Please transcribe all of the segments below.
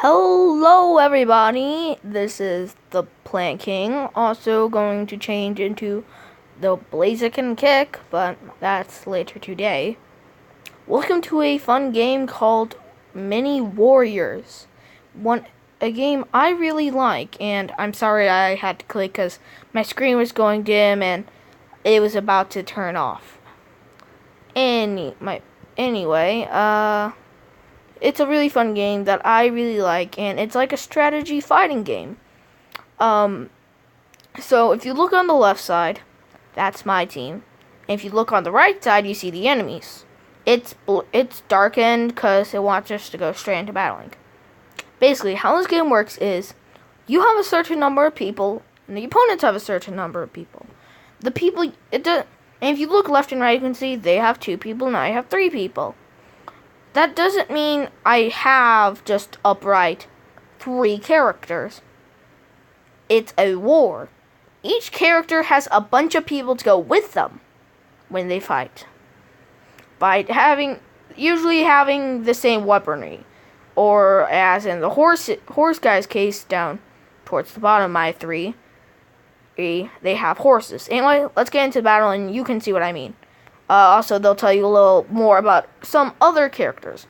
Hello everybody, this is the Plant King, also going to change into the Blaziken Kick, but that's later today. Welcome to a fun game called Mini Warriors. A game I really like, and I'm sorry I had to click because my screen was going dim and it was about to turn off. Anyway, it's a really fun game that I really like, and it's like a strategy fighting game. So if you look on the left side, that's my team. And if you look on the right side, you see the enemies. It's darkened because it wants us to go straight into battling. Basically, how this game works is you have a certain number of people, and the opponents have a certain number of people. And if you look left and right, you can see they have 2 people, and I have 3 people. That doesn't mean I have just upright 3 characters. It's a war. Each character has a bunch of people to go with them when they fight. By usually having the same weaponry. Or as in the horse guy's case down towards the bottom of my 3, they have horses. Anyway, let's get into the battle and you can see what I mean. Also, they'll tell you a little more about some other characters.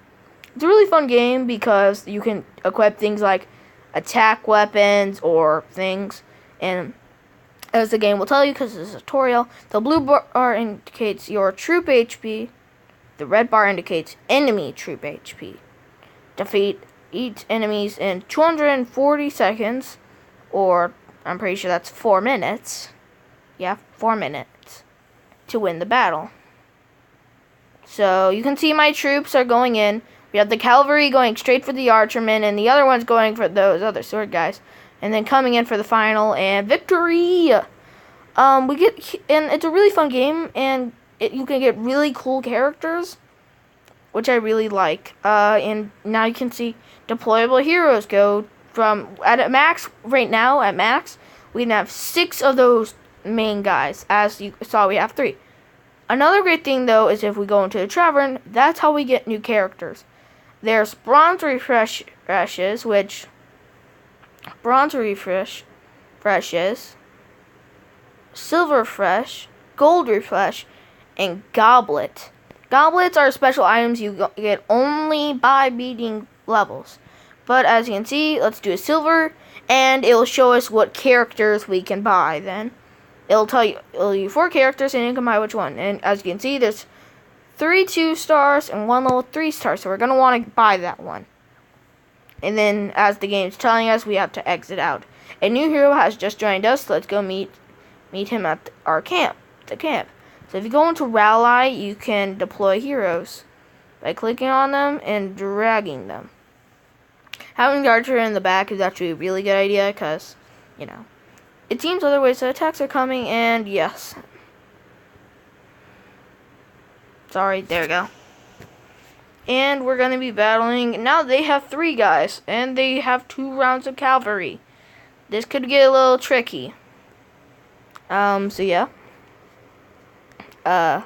It's a really fun game because you can equip things like attack weapons or things. And as the game will tell you, because it's a tutorial, the blue bar indicates your troop HP. The red bar indicates enemy troop HP. Defeat each enemies in 240 seconds. Or, I'm pretty sure that's 4 minutes. Yeah, 4 minutes. To win the battle. So, you can see my troops are going in. We have the cavalry going straight for the archermen, and the other one's going for those other sword guys. And then coming in for the final, and victory! And it's a really fun game, and you can get really cool characters, which I really like. And now you can see deployable heroes go from, at max, right now, at max, we can have 6 of those main guys. As you saw, we have 3. Another great thing, though, is if we go into the tavern, that's how we get new characters. There's bronze refreshes, silver refresh, gold refresh, and goblet. Goblets are special items you get only by beating levels. But as you can see, let's do a silver, and it will show us what characters we can buy then. It'll tell you 4 characters, and you can buy which one. And as you can see, there's 3 2-stars and 1 level 3-star, so we're going to want to buy that one. And then, as the game's telling us, we have to exit out. A new hero has just joined us, so let's go meet him at our camp, the camp. So if you go into Rally, you can deploy heroes by clicking on them and dragging them. Having the archer in the back is actually a really good idea, because, it seems other ways the attacks are coming, and yes. Sorry, there we go. And we're going to be battling. Now they have 3 guys, and they have 2 rounds of cavalry. This could get a little tricky. So yeah. So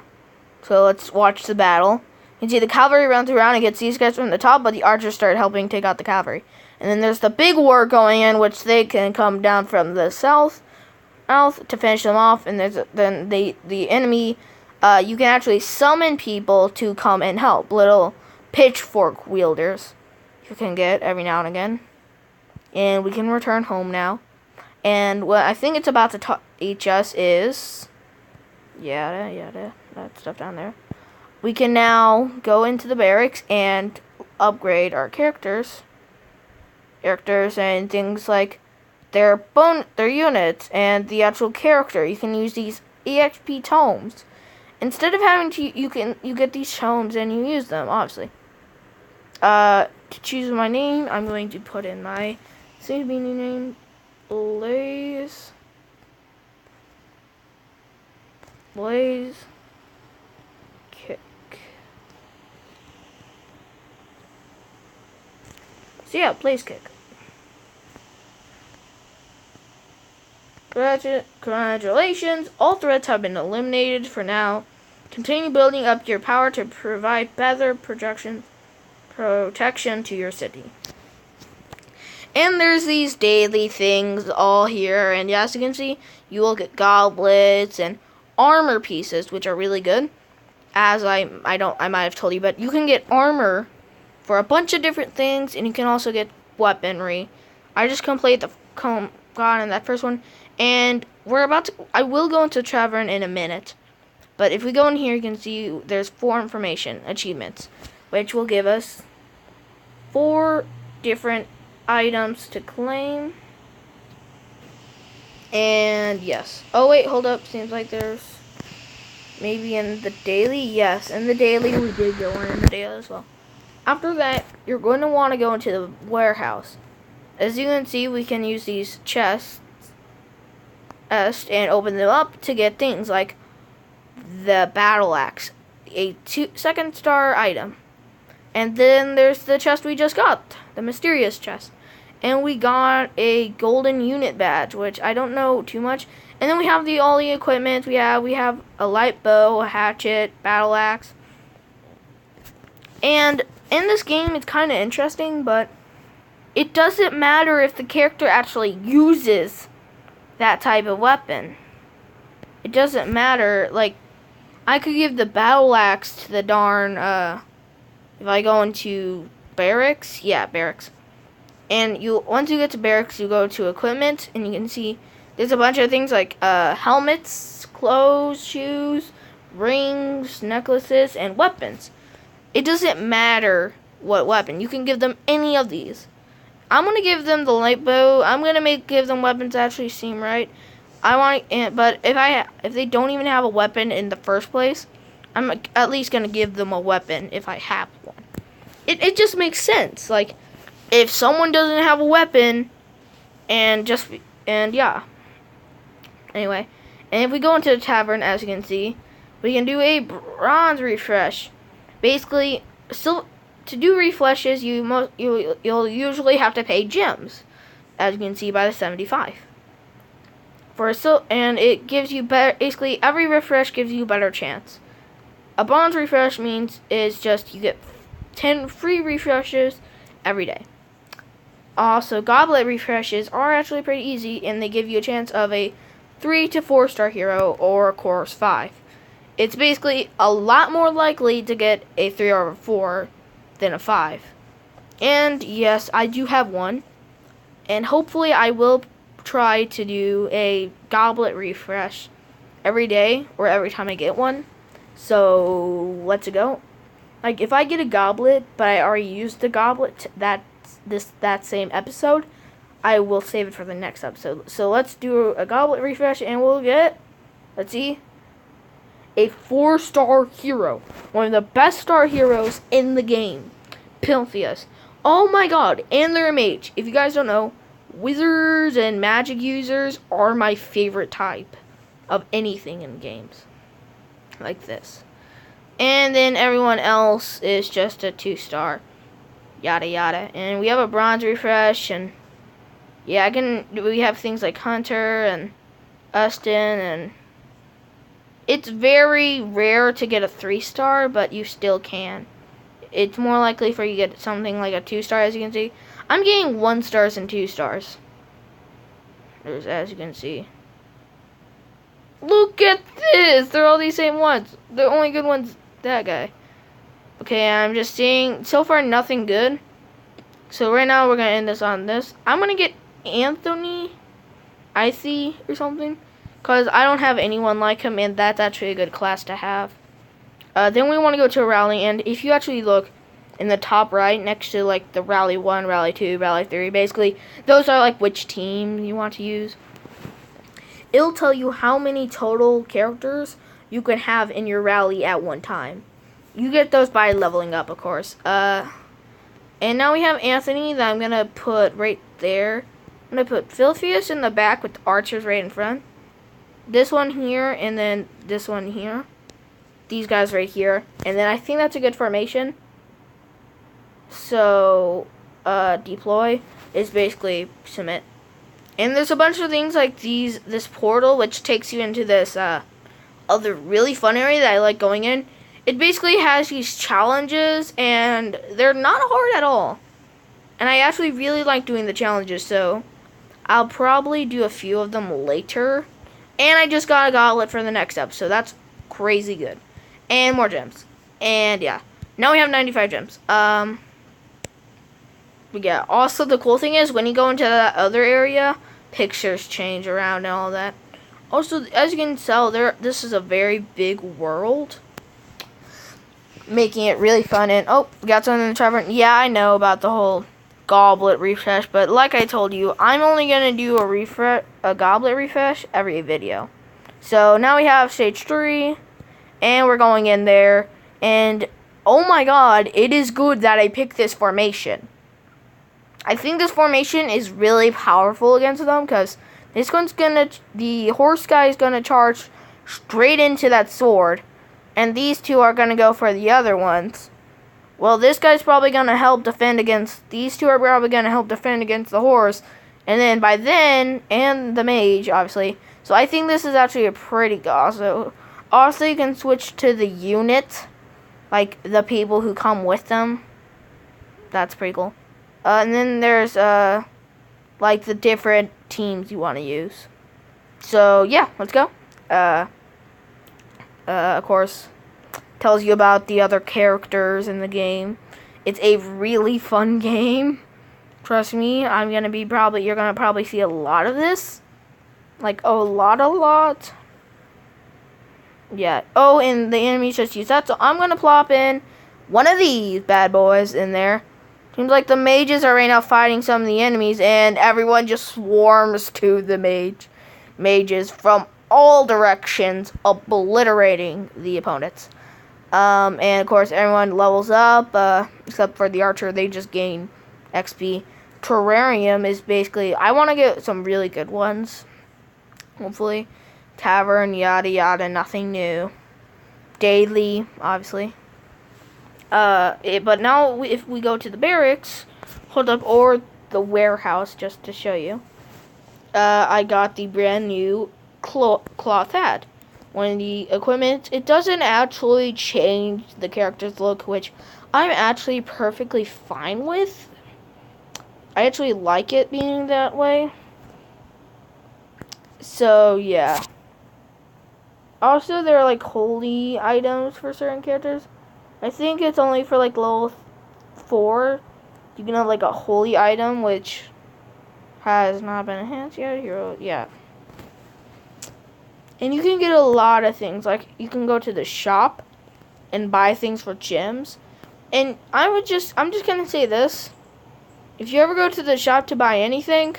let's watch the battle. You can see the cavalry runs around and gets these guys from the top, but the archers start helping take out the cavalry. And then there's the big war going in, which they can come down from the south to finish them off. And then the enemy, you can actually summon people to come and help. Little pitchfork wielders you can get every now and again. And we can return home now. And what I think it's about to teach us is that stuff down there. We can now go into the barracks and upgrade our characters and things like their units and the actual character. You can use these EXP tomes. Instead of having to, you get these tomes and you use them, obviously. To choose my name, I'm going to put in my soon-to-be new name, Blaze Kick. So yeah, Blaze Kick. Congratulations, all threats have been eliminated for now. Continue building up your power to provide better protection to your city. And there's these daily things all here, and as you can see, you will get goblets and armor pieces, which are really good. As I might have told you, but you can get armor for a bunch of different things, and you can also get weaponry. I just completed gotten that first one, and I will go into Tavern in a minute. But if we go in here, you can see there's 4 information achievements, which will give us 4 different items to claim. And yes. Oh wait, hold up. Seems like there's maybe in the daily. Yes, in the daily we did go in the daily as well. After that, you're going to want to go into the warehouse. As you can see, we can use these chests and open them up to get things like the battle axe, a 2nd star item. And then there's the chest we just got, the mysterious chest. And we got a golden unit badge, which I don't know too much. And then we have all the equipment. We have a light bow, a hatchet, battle axe. And in this game, it's kind of interesting, but it doesn't matter if the character actually uses that type of weapon. It doesn't matter. Like, I could give the battle axe to the darn, if I go into barracks, barracks. And once you get to barracks, you go to equipment, and you can see there's a bunch of things like helmets, clothes, shoes, rings, necklaces, and weapons. It doesn't matter what weapon. You can give them any of these. I'm gonna give them the light bow. I'm gonna give them weapons that actually seem right. But if they don't even have a weapon in the first place, I'm at least gonna give them a weapon if I have one. It just makes sense. Like, if someone doesn't have a weapon, and yeah. Anyway, and if we go into the tavern, as you can see, we can do a bronze refresh. Basically, still to do refreshes, you'll usually have to pay gems, as you can see by the 75. And it gives you better. Basically, every refresh gives you a better chance. A bronze refresh is just you get 10 free refreshes every day. Also, goblet refreshes are actually pretty easy, and they give you a chance of a 3 to 4 star hero, or of course 5. It's basically a lot more likely to get a 3 or a 4 than a 5. And yes, I do have one, and hopefully I will try to do a goblet refresh every day or every time I get one. So let's go. Like, if I get a goblet, but I already used the goblet that same episode, I will save it for the next episode. So let's do a goblet refresh, and we'll get, let's see, a 4-star hero. One of the best star heroes in the game. Pilthius. Oh my god, and they're a mage. If you guys don't know, wizards and magic users are my favorite type of anything in games. Like this. And then everyone else is just a 2-star. Yada yada. And we have a bronze refresh, and yeah, we have things like Hunter and Ustin, and it's very rare to get a 3-star, but you still can. It's more likely for you to get something like a 2-star, as you can see. I'm getting 1-stars and 2-stars. As you can see. Look at this! They're all these same ones. The only good one's that guy. Okay, I'm just seeing, so far nothing good. So right now we're going to end this on this. I'm going to get Anthony Icy or something, because I don't have anyone like him, and that's actually a good class to have. Then we want to go to a rally, and if you actually look in the top right next to like the rally 1, rally 2, rally 3, basically those are like which team you want to use. It'll tell you how many total characters you can have in your rally at one time. You get those by leveling up, of course. And now we have Anthony that I'm going to put right there. I'm going to put Pilthius in the back with the archers right in front. This one here, and then this one here. These guys right here. And then I think that's a good formation. So, deploy is basically submit. And there's a bunch of things like this portal, which takes you into this other really fun area that I like going in. It basically has these challenges, and they're not hard at all. And I actually really like doing the challenges, so I'll probably do a few of them later. And I just got a gauntlet for the next episode. That's crazy good. And more gems. And yeah. Now we have 95 gems. Yeah. Also, the cool thing is when you go into that other area, pictures change around and all that. Also, as you can tell, this is a very big world, making it really fun. And oh, we got something in the tavern. Yeah, I know about the whole goblet refresh, but like I told you, I'm only gonna do a goblet refresh every video. So now we have stage 3, and we're going in there. And oh my god, it is good that I picked this formation. I think this formation is really powerful against them because the horse guy is gonna charge straight into that sword, and these two are gonna go for the other ones. Well, this guy's probably gonna help defend against, these two are probably gonna help defend against the horse, and then by then, and the mage, obviously. So I think this is actually a pretty good. Also, you can switch to the unit, like the people who come with them. That's pretty cool. And then there's like the different teams you want to use. So yeah, let's go. Of course, tells you about the other characters in the game. It's a really fun game. Trust me, you're gonna probably see a lot of this. Like a lot. Yeah. Oh, and the enemies just use that, so I'm gonna plop in one of these bad boys in there. Seems like the mages are right now fighting some of the enemies, and everyone just swarms to the mages from all directions, obliterating the opponents. And of course, everyone levels up, except for the archer. They just gain XP. Terrarium is basically, I want to get some really good ones. Hopefully. Tavern, yada yada, nothing new. Daily, obviously. But now, if we go to the barracks, or the warehouse, just to show you, I got the brand new cloth hat. One of the equipment, it doesn't actually change the character's look, which I'm actually perfectly fine with. I actually like it being that way. So, yeah. Also, there are, like, holy items for certain characters. I think it's only for, like, level 4. You can have, like, a holy item, which has not been enhanced yet. Hero, yeah. And you can get a lot of things. Like, you can go to the shop and buy things for gems. And I'm just going to say this. If you ever go to the shop to buy anything,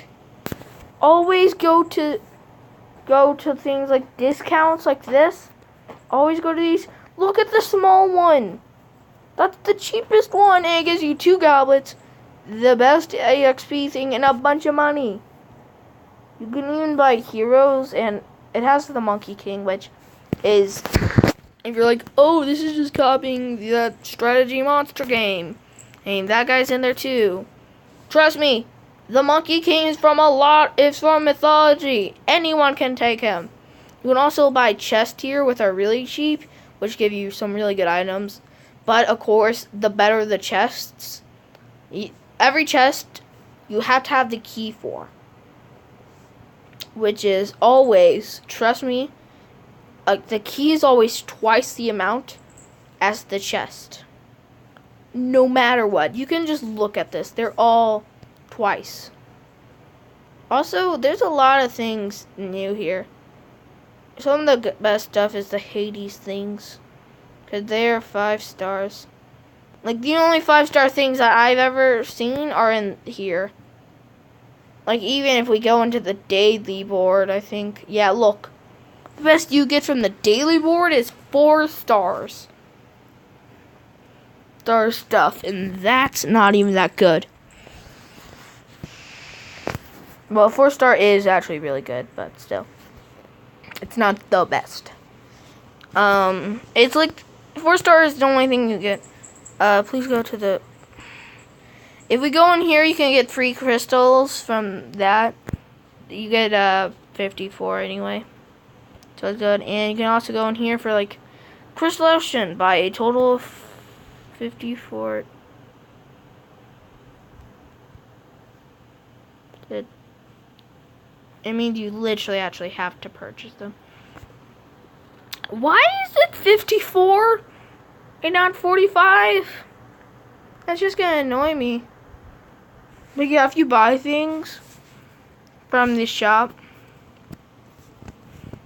always go to things like discounts like this. Always go to these. Look at the small one. That's the cheapest one, and it gives you 2 goblets, the best EXP thing, and a bunch of money. You can even buy heroes, and it has the Monkey King, which is, if you're like, oh, this is just copying the strategy monster game, and that guy's in there too. Trust me, the Monkey King is it's from mythology. Anyone can take him. You can also buy chests here, which are really cheap, which give you some really good items. But, of course, the better the chests, every chest you have to have the key for. Which is always, trust me, the key is always twice the amount as the chest. No matter what. You can just look at this. They're all twice. Also, there's a lot of things new here. Some of the best stuff is the Hades things. Because they're 5 stars. Like, the only 5-star things that I've ever seen are in here. Like, even if we go into the daily board, I think. Yeah, look. The best you get from the daily board is 4 stars. Star stuff. And that's not even that good. Well, 4-star is actually really good, but still. It's not the best. It's like 4-star is the only thing you get. Please go to the... If we go in here, you can get 3 crystals from that. You get 54 anyway. So it's good. And you can also go in here for like Crystal Ocean by a total of 54. It means you literally actually have to purchase them. Why is it 54 and not 45? That's just gonna annoy me. But yeah, if you buy things from this shop,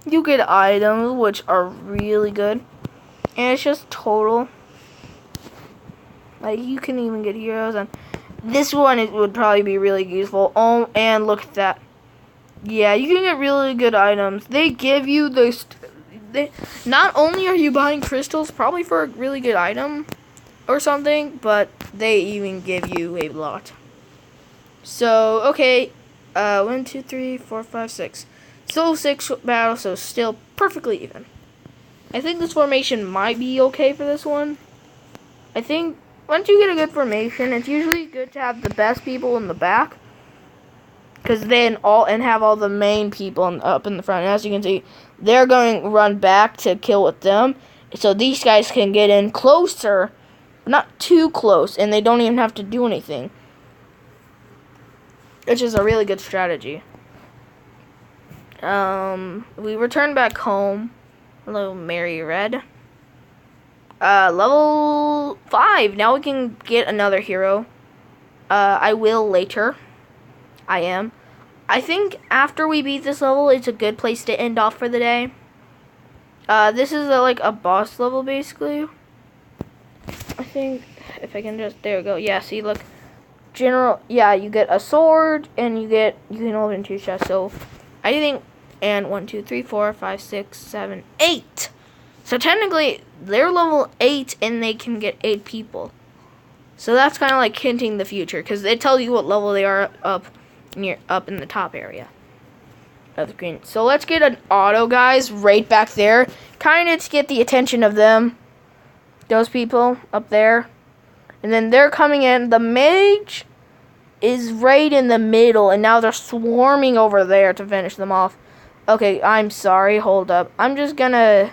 you get items which are really good. And it's just total. Like, you can even get heroes. And this one would probably be really useful. Oh, and look at that. Yeah, you can get really good items. They give you those. Not only are you buying crystals, probably for a really good item or something, but they even give you a lot. So, okay. 1, 2, 3, 4, 5, 6. Still 6 battles, so still perfectly even. I think this formation might be okay for this one. I think once you get a good formation, it's usually good to have the best people in the back. Because then have all the main people up in the front. And as you can see, they're going to run back to kill with them. So these guys can get in closer, but not too close, and they don't even have to do anything. Which is a really good strategy. We return back home. Hello, Mary Red. Level 5. Now we can get another hero. I will later. I am. I think after we beat this level, it's a good place to end off for the day. This is like a boss level, basically. I think if I can just, there we go. Yeah, see, look, general. Yeah, you get a sword, and you can open 2 chests. So I think, and 1, 2, 3, 4, 5, 6, 7, 8. So technically, they're level 8, and they can get 8 people. So that's kind of like hinting the future, because it tells you what level they are up in the top area of the screen. So let's get an auto, guys, right back there, kind of to get the attention of them, those people up there. And then they're coming in. The mage is right in the middle, and now they're swarming over there to finish them off. Okay, I'm sorry. Hold up. I'm just gonna.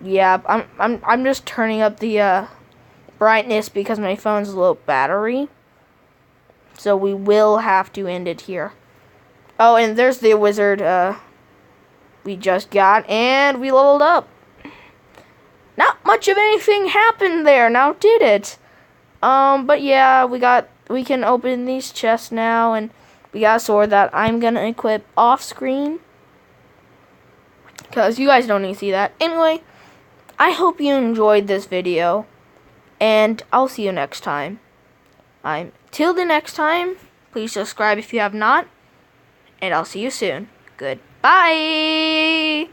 Yeah, I'm just turning up the brightness because my phone's low battery. So we will have to end it here. Oh, and there's the wizard we just got, and we leveled up. Not much of anything happened there, now did it? But yeah, we can open these chests now, and we got a sword that I'm gonna equip off screen, because you guys don't need to see that. Anyway, I hope you enjoyed this video, and I'll see you next time. Till the next time, please subscribe if you have not, and I'll see you soon. Goodbye!